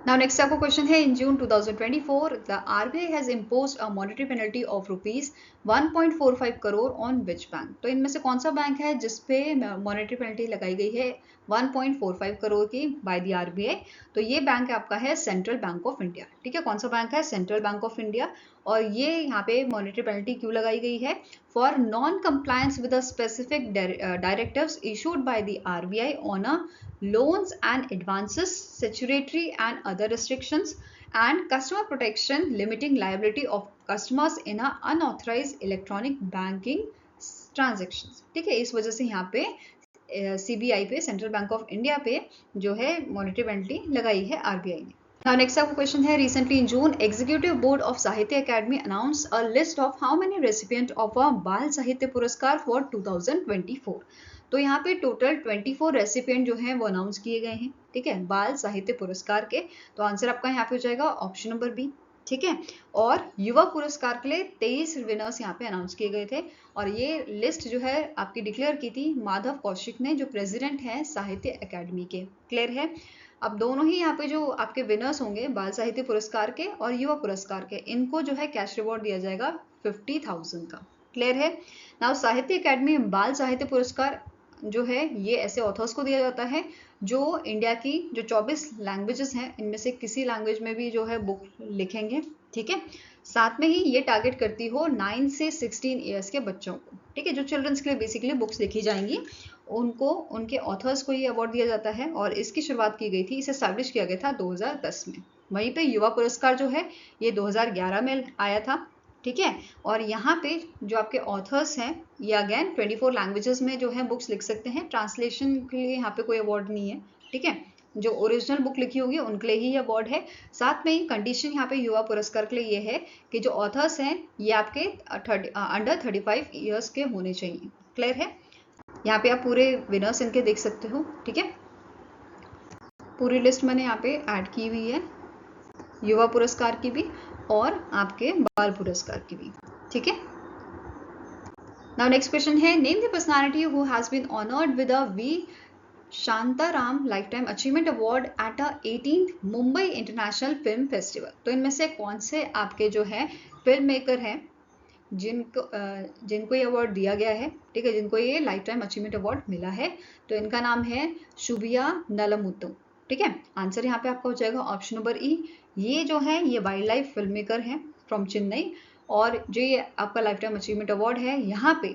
Now next आपको क्वेश्चन है, in June 2024 the RBI has imposed a monetary penalty of rupees 1.45 crore on which bank? तो इनमें से कौन सा बैंक है जिसपे मॉनेटरी पेनल्टी लगाई गई है 1.45 करोड़ की बाय द RBI? तो ये बैंक आपका है सेंट्रल बैंक ऑफ इंडिया, ठीक है। कौन सा बैंक है? Central bank of India. और ये यहाँ पे मॉनेटरी पेनल्टी क्यों लगाई गई है? For non compliance with specific directives issued by the RBI on a loans and advances, statutory and other restrictions, and customer protection limiting liability of customers in a unauthorized electronic banking transactions, ठीक है। इस वजह से यहाँ पे CBI पे, central bank of India पे जो है मॉनेटरी पेनल्टी लगाई है RBI ने। Now next आपका क्वेश्चन है, recently in June executive board of साहित्य academy announced a list of how many recipient of a बाल साहित्य पुरस्कार for 2024। तो यहाँ पे टोटल 24 रेसिपिएंट जो हैं वो अनाउंस किए गए हैं, ठीक है, बाल साहित्य पुरस्कार के। तो आंसर आपका यहाँ पे हो जाएगा ऑप्शन नंबर बी, ठीक है। और युवा पुरस्कार के लिए 23 विनर्स यहाँ पे अनाउंस किए गए थे और ये लिस्ट जो है आपकी डिक्लेयर की थी माधव कौशिक ने, जो प्रेसिडेंट है साहित्य अकेडमी के। क्लियर है? अब दोनों ही यहाँ पे जो आपके विनर्स होंगे बाल साहित्य पुरस्कार के और युवा पुरस्कार के, इनको जो है कैश रिवॉर्ड दिया जाएगा 50,000 का। क्लियर है? नाउ साहित्य अकेडमी बाल साहित्य पुरस्कार जो है ये ऐसे ऑथर्स को दिया जाता है जो इंडिया की जो 24 लैंग्वेजेस हैं इनमें से किसी लैंग्वेज में भी जो है बुक लिखेंगे, ठीक है। साथ में ही ये टारगेट करती हो 9 से 16 ईयर्स के बच्चों को, ठीक है, जो चिल्ड्रंस के लिए बेसिकली बुक्स लिखी जाएंगी उनको, उनके ऑथर्स को ये अवार्ड दिया जाता है। और इसकी शुरुआत की गई थी, इसे एस्टैब्लिश किया गया था 2010 में। वहीं पे युवा पुरस्कार जो है ये 2011 में आया था, ठीक है। और यहाँ पे जो आपके ऑथर्स हैं ये अगेन 24 लैंग्वेजेस में जो है बुक्स लिख सकते हैं। ट्रांसलेशन के लिए यहाँ पे कोई अवार्ड नहीं है, ठीक है। जो ओरिजिनल बुक लिखी होगी उनके लिए ही अवार्ड है। साथ में ही कंडीशन यहाँ पे युवा पुरस्कार के लिए ये है कि जो ऑथर्स हैं ये आपके अंडर 35 ईयर्स के होने चाहिए। क्लियर है? यहाँ पे आप पूरे विनर्स इनके देख सकते हो, ठीक है। पूरी लिस्ट मैंने यहाँ पे ऐड की हुई है, युवा पुरस्कार की भी और आपके बाल पुरस्कार की भी, ठीक है। नाउ नेक्स्ट क्वेश्चन है, name the personality who has been honoured with a V Shantaram lifetime achievement award at a 18th Mumbai international film festival. तो इनमें से कौन से आपके जो है फिल्म मेकर हैं जिनको ये अवार्ड दिया गया है, ठीक है, जिनको ये लाइफ टाइम अचीवमेंट अवार्ड मिला है। तो इनका नाम है शुभिया नलमुत्तु, ठीक है। आंसर यहाँ पे आपका हो जाएगा ऑप्शन नंबर ई। ये जो है ये वाइल्ड लाइफ फिल्म मेकर हैं फ्रॉम चेन्नई और जो ये आपका लाइफ टाइम अचीवमेंट अवार्ड है यहाँ पे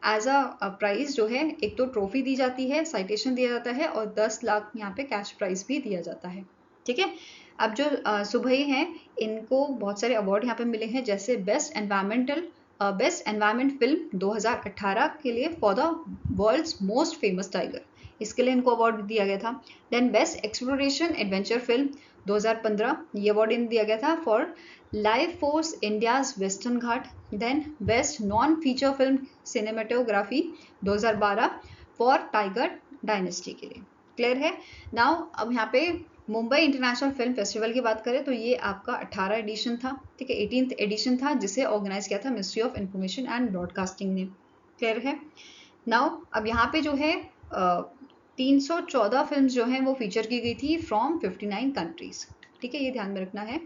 एज अ प्राइज जो है एक तो ट्रॉफी दी जाती है, साइटेशन दिया जाता है और 10 लाख यहाँ पे कैश प्राइज भी दिया जाता है, ठीक है। अब जो सुभई हैं इनको बहुत सारे अवार्ड यहाँ पे मिले हैं, जैसे बेस्ट एनवायरमेंट फिल्म 2018 के लिए for the world's most famous tiger, इसके लिए इनको अवार्ड दिया गया था। Then best exploration adventure film 2015 ये अवार्ड इन्हें दिया गया था for life force India's western Ghat. Then best non feature film cinematography 2012 for tiger dynasty के लिए। क्लियर है? नाउ अब यहाँ पे मुंबई इंटरनेशनल फिल्म फेस्टिवल की बात करें तो ये आपका 18 एडिशन था, ठीक है, 18th एडिशन था जिसे ऑर्गेनाइज किया था ministry of information and broadcasting ने। क्लियर है? नाउ अब यहाँ पे जो है 314 फिल्म्स जो हैं वो फीचर की गई थी फ्रॉम 59 कंट्रीज, ठीक है, ये ध्यान में रखना है।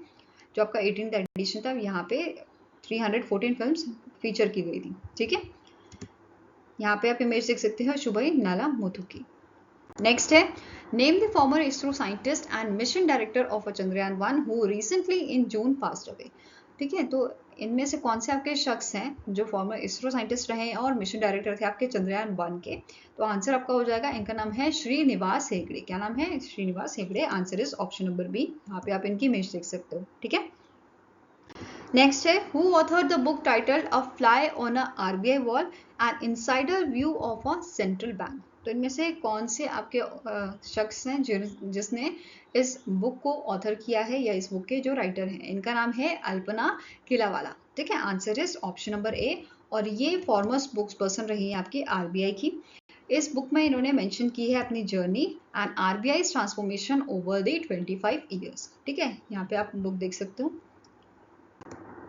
जो आपका 18th एडिशन था यहाँ पे 314 फिल्म्स फीचर की गई थी, ठीक है। यहाँ पे आप इमेज देख सकते हो शुभई नलामुथु की। नेक्स्ट है, name the former ISRO scientist and mission director of Chandrayaan 1 who recently in June passed away. ठीक है, तो इनमें से कौन से आपके शख्स हैं जो फॉर्मर इसरो साइंटिस्ट रहे हैं और मिशन डायरेक्टर थे आपके चंद्रयान 1 के? तो आंसर आपका हो जाएगा, इनका नाम है श्रीनिवास हेगड़े। क्या नाम है? Shrinivas Hegde. Answer is option number B. यहाँ पे आप इनकी इमेज देख सकते हो, ठीक है। नेक्स्ट है who author the book titled a fly on a RBI wall and insider view of a central bank. तो इनमें से कौन से आपके शख्स हैं जिसने इस बुक को ऑथर किया है या इस बुक के जो राइटर हैं? इनका नाम है अल्पना किलावाला। ठीक है, answer is option number A. और ये फॉरमोस्ट बुक्स पर्सन रही है आपकी आरबीआई की। इस बुक में इन्होंने मेंशन की है अपनी journey and RBI transformation over the 25 years. ठीक है, यहाँ पे आप बुक देख सकते हो।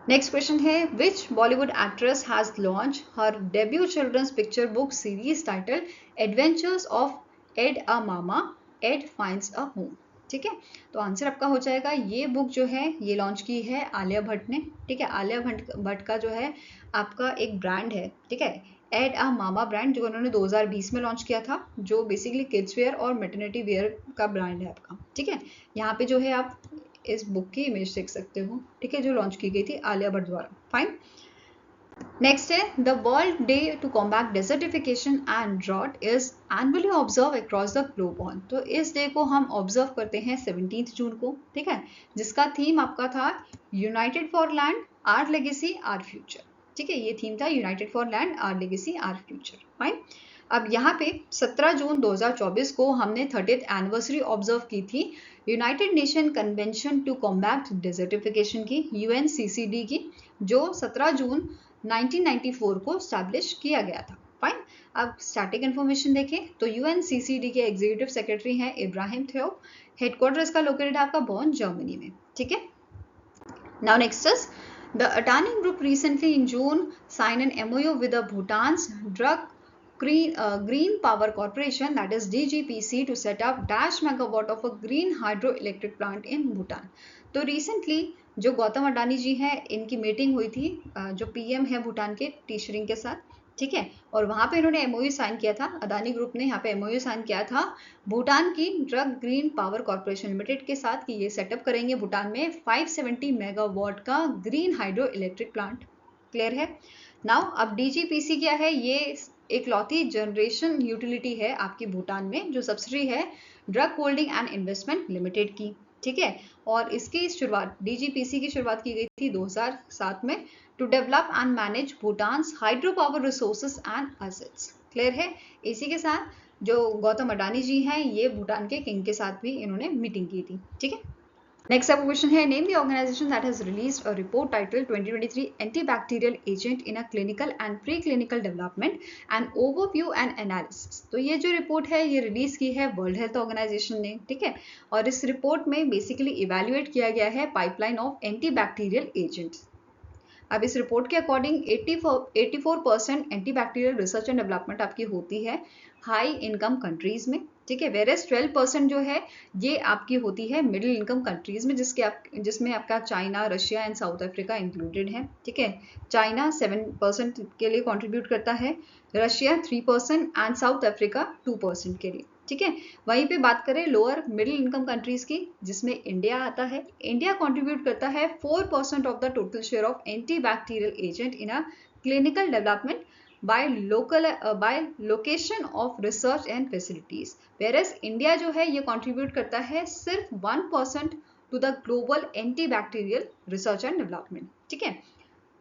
नेक्स्ट क्वेश्चन है which Bollywood actress has launch her debut children's picture book series title adventures of Ed a mama Ed finds a home. ठीक है, तो आंसर आपका हो जाएगा ये बुक जो है ये लॉन्च की है आलिया भट्ट ने। ठीक है, आलिया भट्ट का जो है आपका एक ब्रांड है। ठीक है, एड अ मामा ब्रांड जो उन्होंने 2020 में लॉन्च किया था, जो बेसिकली किड्स वेयर और मैटरनिटी वेयर का ब्रांड है आपका। ठीक है, यहाँ पे जो है आप इस बुक की इमेज देख सकते हो। ठीक है, जो लॉन्च की गई थी आलिया भट्ट द्वारा। फाइन। नेक्स्ट है the world day to combat desertification and drought is annually observe across the globe on. तो इस डे को हम ऑब्जर्व करते हैं 17 जून को। ठीक है, जिसका थीम आपका था united for land our legacy our future. ठीक है, ये थीम था united for land our legacy our future. Fine. अब यहाँ पे 17 जून 2024 को हमने 30th एनिवर्सरी ऑब्जर्व की थी United Nation convention to combat desertification की, यूएनसीसीडी की, जो 17 जून 1994 को स्टैब्लिश किया गया था। फाइन। अब स्टैटिक इन्फॉर्मेशन देखें तो यूएनसीसीडी के एग्जीक्यूटिव सेक्रेटरी हैं इब्राहिम थियो। हेडक्वार्टर इसका लोकेटेड आपका बॉन जर्मनी में। ठीक है, now next is the Adani Group recently in June signed an MOU with the Bhutan's Green Power Corporation, that is DGPC, to set up dash megawatt of a green hydroelectric plant in Bhutan. तो recently जो गौतम अडानी जी हैं इनकी meeting हुई थी जो PM है भूटान के टीशरिंग के साथ। ठीक है, और वहां पे इन्होंने एमओयू साइन किया था, अदानी ग्रुप ने यहाँ पे एमओयू साइन किया था भूटान की drug green power corporation limited के साथ कि ये सेटअप करेंगे भूटान में 570 मेगावाट का green hydro electric plant. Clear है? नाउ अब डीजीपीसी क्या है? ये एक लौती जनरेशन यूटिलिटी है आपकी भूटान में जो सब्सिडी है drug holding and investment limited की। ठीक है, और इसकी शुरुआत डीजीपीसी की शुरुआत की गई थी 2007 में to develop and manage Bhutan's hydro power resources and assets. Clear है? इसी के साथ जो गौतम अडानी जी हैं ये भूटान के किंग के साथ भी इन्होंने मीटिंग की थी। ठीक है, नेक्स्ट आपका क्वेश्चन है name the organisation that has released a report title 2023 antibacterial agent in a clinical and pre clinical development and overview and analysis. तो ये जो रिपोर्ट है ये रिलीज की है वर्ल्ड हेल्थ ऑर्गेनाइजेशन ने। ठीक है, और इस रिपोर्ट में बेसिकली इवेल्युएट किया गया है पाइपलाइन ऑफ एंटीबैक्टीरियल एजेंट्स। अब इस रिपोर्ट के according 84% antibacterial research and development आपकी होती है हाई इनकम कंट्रीज में। ठीक है, वेरेस 12% जो है ये आपकी होती है मिडिल इनकम कंट्रीज में, जिसमें आपका China, Russia and south Africa included है। ठीक है, चाइना 7% के लिए कंट्रीब्यूट करता है, रशिया 3% एंड साउथ अफ्रीका 2% के लिए। ठीक है, वहीं पे बात करें लोअर मिडिल इनकम कंट्रीज की जिसमें इंडिया आता है, इंडिया कंट्रीब्यूट करता है 4% of the total share of antibacterial agent in a clinical development by location of research and facilities. Whereas India जो है ये कंट्रीब्यूट करता है सिर्फ 1% to the global antibacterial research and development. ठीक है,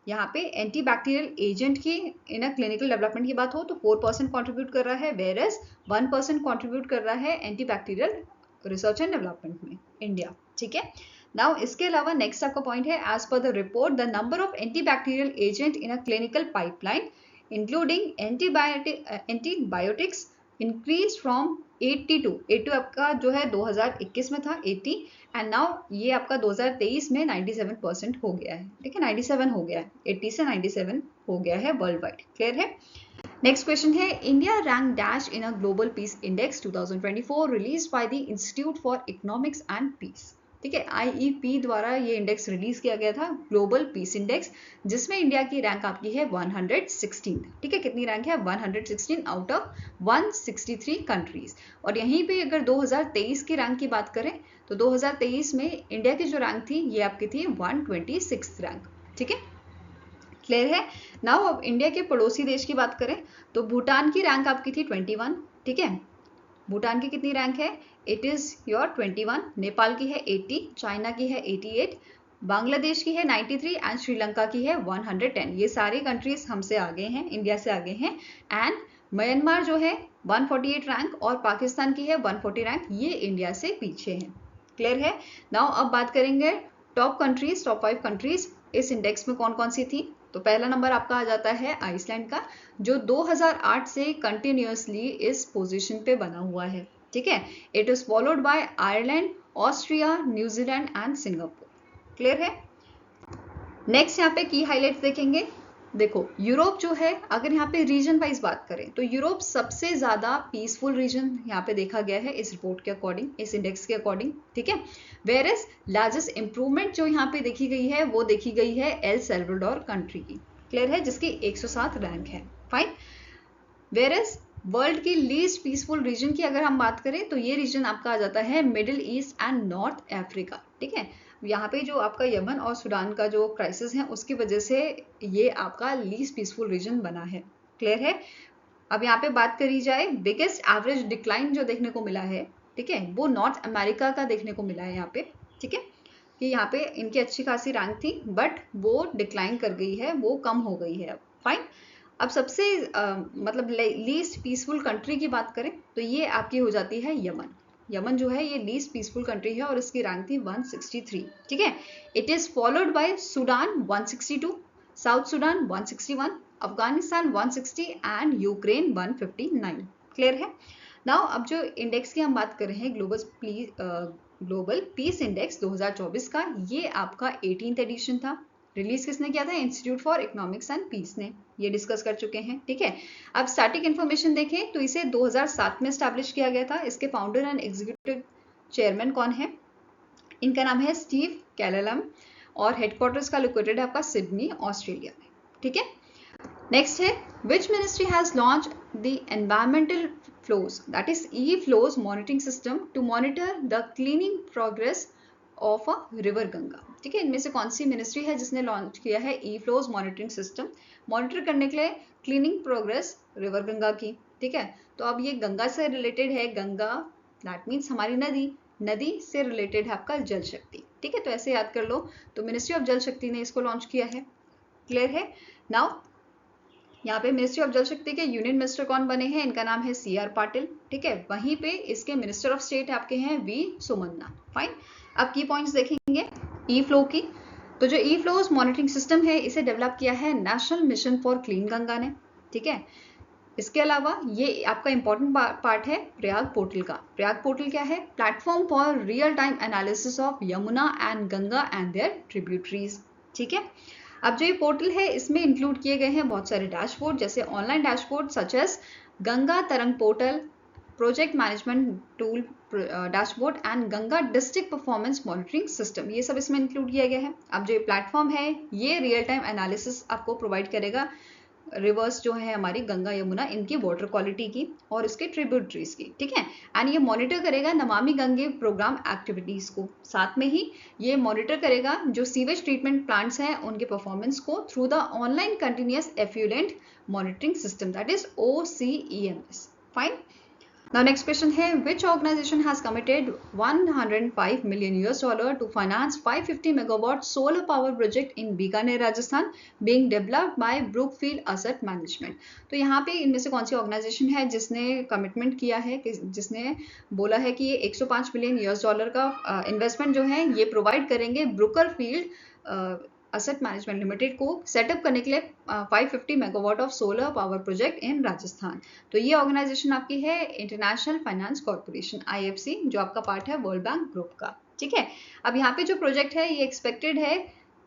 यहाँ पे एंटीबैक्टीरियल एजेंट की इन अ क्लिनिकल डेवलपमेंट की बात हो तो 4% कंट्रीब्यूट कर रहा है, वेयरएज 1% कंट्रीब्यूट कर रहा है एंटीबैक्टीरियल रिसर्च एंड डेवलपमेंट में इंडिया। ठीक है, नाउ इसके अलावा नेक्स्ट आपका पॉइंट है as per the report the number of antibacterial agent in a clinical pipeline including antibiotics increase from 82 आपका जो है 2021 में था 80 एंड नाउ ये आपका 2023 में 97% हो गया है। ठीक है, 97 हो गया है, 80 से 97 हो गया है वर्ल्ड वाइड। क्लियर है? नेक्स्ट क्वेश्चन है India rank dash in a global peace index 2024 release by the institute for economics and peace. ठीक है, आईईपी द्वारा ये इंडेक्स रिलीज किया गया था ग्लोबल पीस इंडेक्स, जिसमें इंडिया की रैंक आपकी है 116। ठीक है, कितनी रैंक है? 116 आउट ऑफ 163 कंट्रीज। और यहीं पे अगर 2023 की रैंक की बात करें तो 2023 में इंडिया की जो रैंक थी ये आपकी थी 126 रैंक। ठीक है, क्लियर है? नाउ अब इंडिया के पड़ोसी देश की बात करें तो भूटान की रैंक आपकी थी 21। ठीक है, भूटान की कितनी रैंक है? It is your 21। नेपाल की है 80, चाइना की है 88, बांग्लादेश की है 93 एंड श्रीलंका की है 110। ये सारी कंट्रीज हमसे आगे हैं, इंडिया से आगे हैं। एंड म्यांमार जो है 148 रैंक और पाकिस्तान की है 140 रैंक, ये इंडिया से पीछे है। क्लियर है। नाउ अब बात करेंगे टॉप कंट्रीज, टॉप 5 कंट्रीज इस इंडेक्स में कौन कौन सी थी। तो पहला नंबर आपका आ जाता है आइसलैंड का, जो 2008 से कंटिन्यूअसली इस पोजीशन पे बना हुआ है। ठीक है। It is followed bye Ireland, Austria, New Zealand and Singapore. Clear है। नेक्स्ट यहाँ पे की हाईलाइट्स देखेंगे। देखो यूरोप जो है, अगर यहाँ पे रीजन वाइज बात करें तो यूरोप सबसे ज्यादा पीसफुल रीजन यहाँ पे देखा गया है इस रिपोर्ट के अकॉर्डिंग, इस इंडेक्स के अकॉर्डिंग। ठीक है। वेयर एज लार्जेस्ट इंप्रूवमेंट जो यहाँ पे देखी गई है वो देखी गई है एल सल्वाडोर कंट्री की। क्लियर है, जिसकी 107 रैंक है। फाइन। वेयर एज वर्ल्ड की लीस्ट पीसफुल रीजन की अगर हम बात करें तो ये रीजन आपका आ जाता है middle east and north Africa. ठीक है। यहाँ पे जो आपका यमन और सूडान का जो क्राइसिस है उसकी वजह से ये आपका लीस्ट पीसफुल रीजन बना है। क्लियर है। अब यहाँ पे बात करी जाए बिगेस्ट एवरेज डिक्लाइन जो देखने को मिला है, ठीक है, वो नॉर्थ अमेरिका का देखने को मिला है यहाँ पे। ठीक है, कि यहाँ पे इनकी अच्छी खासी रैंक थी बट वो डिक्लाइन कर गई है, वो कम हो गई है अब। फाइन। अब सबसे मतलब लीस्ट पीसफुल कंट्री की बात करें तो ये आपकी हो जाती है यमन। यमन जो है ये लीस्ट पीसफुल कंट्री है और इसकी रैंक थी 163। ठीक है। It is followed bye Sudan 162, south Sudan 161, Afghanistan 160 and Ukraine 159। Clear है। नाउ अब जो इंडेक्स की हम बात कर रहे हैं ग्लोबल पीस इंडेक्स 2024 का, ये आपका 18th एडिशन था। रिलीज किसने किया था? Institute for economics and peace ने। ये डिस्कस कर चुके हैं। ठीक है। अब स्टैटिक इन्फॉर्मेशन देखें तो इसे 2007 में स्टैब्लिश किया गया था। इसके फाउंडर एंड एग्जीक्यूटिव चेयरमैन कौन है? इनका नाम है स्टीव कैललम और हेडक्वार्टर्स का लोकेटेड है आपका सिडनी, ऑस्ट्रेलिया में। ठीक है। नेक्स्ट है which ministry has launch the environmental flows, that is e-flows monitoring system to monitor the cleaning progress of a river Ganga. ठीक है। इनमें से कौन सी मिनिस्ट्री है जिसने लॉन्च किया है e-flows monitoring system मॉनिटर करने के लिए क्लीनिंग प्रोग्रेस रिवर गंगा की। ठीक है। तो अब ये गंगा से रिलेटेड है, गंगा दैट मीन्स हमारी नदी, नदी से रिलेटेड है आपका जल शक्ति। ठीक है। तो ऐसे याद कर लो। तो मिनिस्ट्री ऑफ जल शक्ति ने इसको लॉन्च किया है। क्लियर है। नाउ यहाँ पे मिनिस्ट्री ऑफ जल शक्ति के यूनियन मिनिस्टर कौन बने हैं? इनका नाम है CR पाटिल। ठीक है। वहीं पे इसके मिनिस्टर ऑफ स्टेट आपके हैं V सुमन्ना। फाइन। अब की पॉइंट्स देखेंगे ई फ्लो की। तो जो ई फ्लोज मॉनिटरिंग सिस्टम है इसे डेवलप किया है national mission for clean Ganga ने। ठीक है। इसके अलावा ये आपका इंपॉर्टेंट पार्ट है प्रयाग पोर्टल का। प्रयाग पोर्टल क्या है? Platform for real time analysis of Yamuna and Ganga and their tributaries. ठीक है। अब जो ये पोर्टल है इसमें इंक्लूड किए गए हैं बहुत सारे डैशबोर्ड, जैसे online dashboard such as Ganga Tarang portal, project management tool dashboard and Ganga district performance monitoring system, ये सब इसमें इंक्लूड किया गया है। अब जो ये प्लेटफॉर्म है ये रियल टाइम एनालिसिस आपको प्रोवाइड करेगा रिवर्स जो है हमारी गंगा यमुना इनकी वाटर क्वालिटी की और इसके ट्रिब्यूटरीज की। ठीक है। एंड ये मॉनिटर करेगा नमामि गंगे प्रोग्राम एक्टिविटीज को। साथ में ही ये मॉनिटर करेगा जो सीवेज ट्रीटमेंट प्लांट्स हैं उनके परफॉर्मेंस को through the online continuous effluent monitoring system, that is OCEMS। Fine. Now next question है which organization has committed $105 million to finance 550 megawatt solar power project in Bikaner Rajasthan being developed by Brookfield Asset Management। तो यहाँ पे इनमें से कौन सी organisation है जिसने commitment किया है, जिसने बोला है कि ये $105 मिलियन का इन्वेस्टमेंट जो है ये प्रोवाइड करेंगे ब्रुकरफील्ड असेट मैनेजमेंट लिमिटेड को सेटअप करने के लिए 550 megawatt of solar power project in Rajasthan. तो ये ऑर्गेनाइजेशन आपकी है इंटरनेशनल फाइनेंस कॉर्पोरेशन IFC, जो आपका पार्ट है वर्ल्ड बैंक ग्रुप का। ठीक है। अब यहाँ पे जो प्रोजेक्ट है ये एक्सपेक्टेड है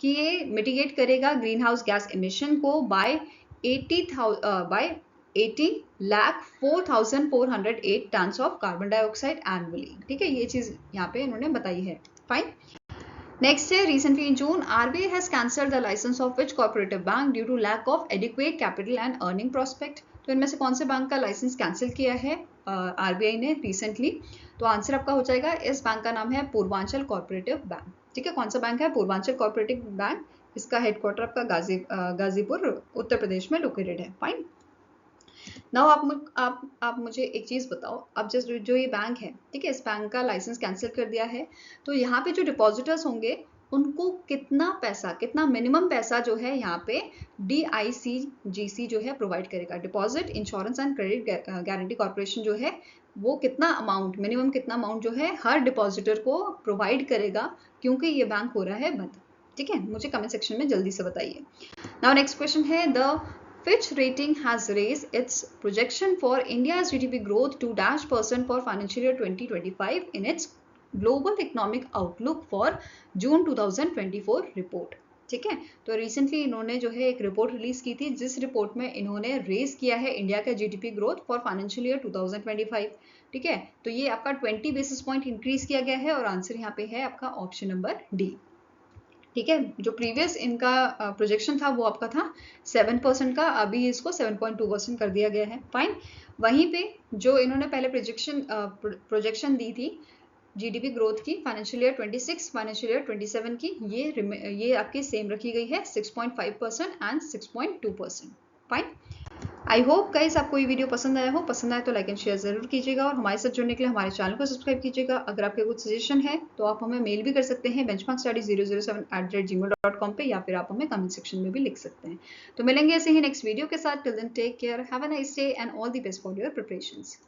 कि ये मिटिगेट करेगा ग्रीन हाउस गैस इमिशन को by 80,04,408 tons of carbon dioxide annually. ठीक है। ये चीज यहाँ पे इन्होंने बताई है। फाइन। Next है recently in June RBI has cancelled the license of which cooperative bank due to lack of adequate capital and earning prospect। तो इनमें से कौन से बैंक का लाइसेंस कैंसिल किया है RBI ने रिसेंटली? तो आंसर आपका हो जाएगा, इस बैंक का नाम है पूर्वांचल कोऑपरेटिव बैंक। ठीक है। कौन सा बैंक है? Purvanchal cooperative bank. इसका हेडक्वार्टर आपका गाजीपुर उत्तर प्रदेश में लोकेटेड है। फाइन। नाउ आप मुझे एक चीज बताओ, अब जो ये बैंक है, ठीक है, इस बैंक का लाइसेंस कैंसिल कर दिया है तो यहाँ पे जो डिपॉजिटर्स होंगे उनको कितना पैसा, कितना मिनिमम पैसा जो है यहाँ पे DICGC जो है प्रोवाइड करेगा। Deposit insurance and credit guarantee corporation जो है वो कितना अमाउंट, मिनिमम कितना अमाउंट जो है हर डिपॉजिटर को प्रोवाइड करेगा, क्योंकि ये बैंक हो रहा है बंद। ठीक है, मुझे कमेंट सेक्शन में जल्दी से बताइए। नाउ नेक्स्ट क्वेश्चन है, the Fitch Rating has raised its projection for India's GDP growth to -% for financial year 2025 in its Global Economic Outlook for June 2024 report. ठीक है, तो रिसेंटली इन्होंने जो है एक रिपोर्ट रिलीज की थी, जिस रिपोर्ट में इन्होंने रेज किया है इंडिया का GDP growth for financial year 2025। ठीक है, तो ये आपका 20 बेसिस पॉइंट इंक्रीज किया गया है और आंसर यहाँ पे है आपका ऑप्शन नंबर डी। ठीक है, जो प्रीवियस इनका प्रोजेक्शन था वो आपका था 7% का, अभी इसको 7.2% कर दिया गया है। फाइन। वहीं पे जो इन्होंने पहले प्रोजेक्शन दी थी जीडीपी ग्रोथ की फाइनेंशियल ईयर 26 फाइनेंशियल ईयर 27 की, ये आपकी सेम रखी गई है 6.5% and 6.2%। Fine. I hope guys आपको ये वीडियो पसंद आया हो। पसंद आए तो लाइक एंड शेयर जरूर कीजिएगा और हमारे साथ जुड़ने के लिए हमारे चैनल को सब्सक्राइब कीजिएगा। अगर आपके कुछ सजेशन है तो आप हमें मेल भी कर सकते हैं benchmarkstudy007@gmail.com पे, या फिर आप हमें कमेंट सेक्शन में भी लिख सकते हैं। तो मिलेंगे ऐसे ही नेक्स्ट वीडियो के साथ। Till then take care, have a nice day and all the best for your preparations.